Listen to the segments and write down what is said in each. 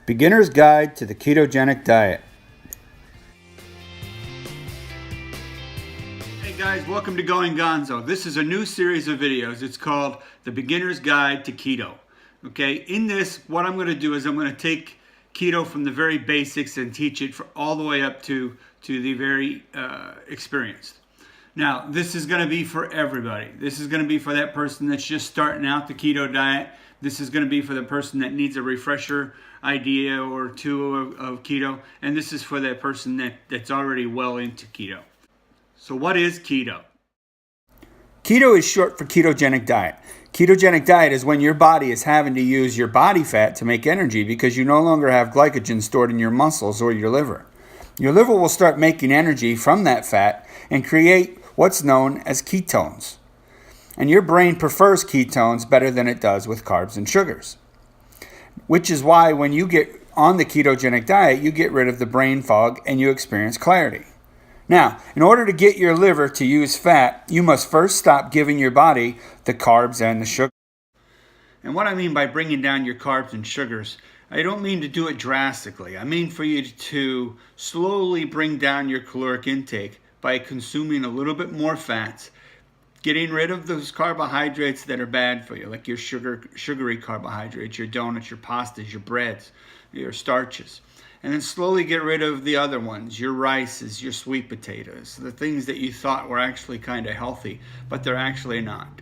Beginner's Guide to the Ketogenic Diet. Hey guys, welcome to Going Gonzo. This is a new series of videos. It's called The Beginner's Guide to Keto. Okay, in this, what I'm going to do is I'm going to take keto from the very basics and teach it all the way up to the very experienced. Now, this is going to be for everybody. This is going to be for that person that's just starting out the keto diet. This is going to be for the person that needs a refresher idea or two of keto. And this is for that person that's already well into keto. So what is keto? Keto is short for ketogenic diet. Ketogenic diet is when your body is having to use your body fat to make energy because you no longer have glycogen stored in your muscles or your liver. Your liver will start making energy from that fat and create what's known as ketones. And your brain prefers ketones better than it does with carbs and sugars. Which is why when you get on the ketogenic diet, you get rid of the brain fog and you experience clarity. Now, in order to get your liver to use fat, you must first stop giving your body the carbs and the sugar. And what I mean by bringing down your carbs and sugars, I don't mean to do it drastically. I mean for you to slowly bring down your caloric intake by consuming a little bit more fats, getting rid of those carbohydrates that are bad for you, like your sugary carbohydrates, your donuts, your pastas, your breads, your starches. And then slowly get rid of the other ones, your rices, your sweet potatoes, the things that you thought were actually kind of healthy, but they're actually not.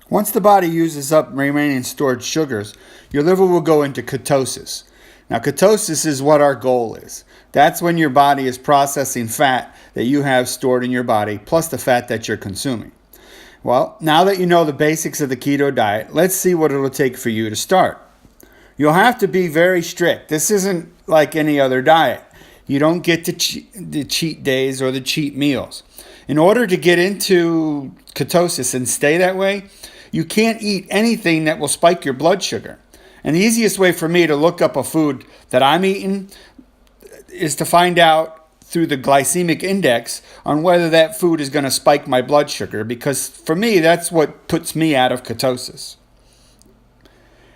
Once the body uses up remaining stored sugars, your liver will go into ketosis. Now, ketosis is what our goal is. That's when your body is processing fat that you have stored in your body, plus the fat that you're consuming. Well, now that you know the basics of the keto diet, let's see what it'll take for you to start. You'll have to be very strict. This isn't like any other diet. You don't get the cheat days or the cheat meals. In order to get into ketosis and stay that way, you can't eat anything that will spike your blood sugar. And the easiest way for me to look up a food that I'm eating is to find out through the glycemic index on whether that food is going to spike my blood sugar, because for me, that's what puts me out of ketosis.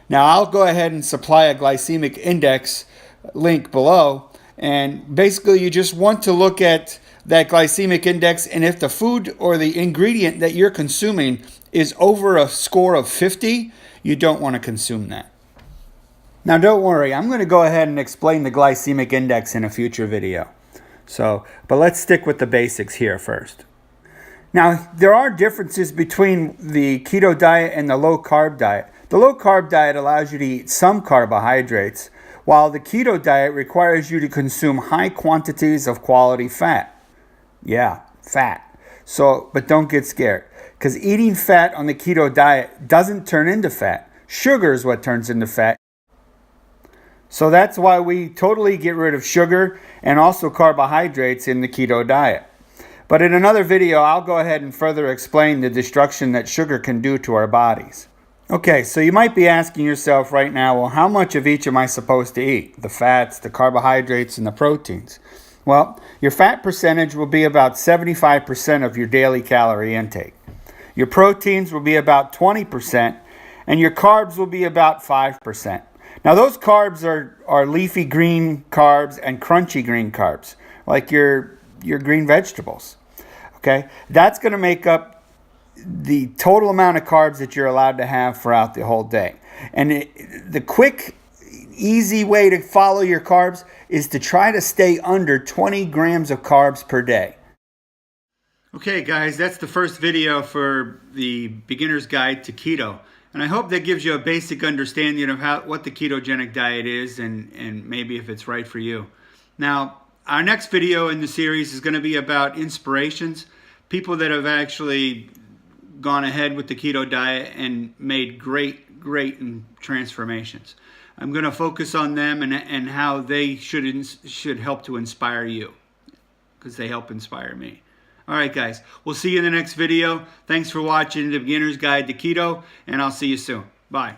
Now, I'll go ahead and supply a glycemic index link below. And basically, you just want to look at that glycemic index. And if the food or the ingredient that you're consuming is over a score of 50, you don't want to consume that. Now, don't worry. I'm going to go ahead and explain the glycemic index in a future video. But let's stick with the basics here first. Now, there are differences between the keto diet and the low carb diet. The low carb diet allows you to eat some carbohydrates, while the keto diet requires you to consume high quantities of quality fat. Yeah, fat. But don't get scared, because eating fat on the keto diet doesn't turn into fat. Sugar is what turns into fat. So that's why we totally get rid of sugar and also carbohydrates in the keto diet. But in another video, I'll go ahead and further explain the destruction that sugar can do to our bodies. Okay, so you might be asking yourself right now, well, how much of each am I supposed to eat? The fats, the carbohydrates, and the proteins. Well, your fat percentage will be about 75% of your daily calorie intake. Your proteins will be about 20%, and your carbs will be about 5%. Now, those carbs are leafy green carbs and crunchy green carbs, like your green vegetables. Okay, that's going to make up the total amount of carbs that you're allowed to have throughout the whole day. And the quick, easy way to follow your carbs is to try to stay under 20 grams of carbs per day. Okay, guys, that's the first video for the Beginner's Guide to Keto. And I hope that gives you a basic understanding of what the ketogenic diet is and maybe if it's right for you. Now, our next video in the series is going to be about inspirations, people that have actually gone ahead with the keto diet and made great transformations. I'm going to focus on them and how they should help to inspire you, because they help inspire me. All right, guys, we'll see you in the next video. Thanks for watching the Beginner's Guide to Keto, and I'll see you soon. Bye.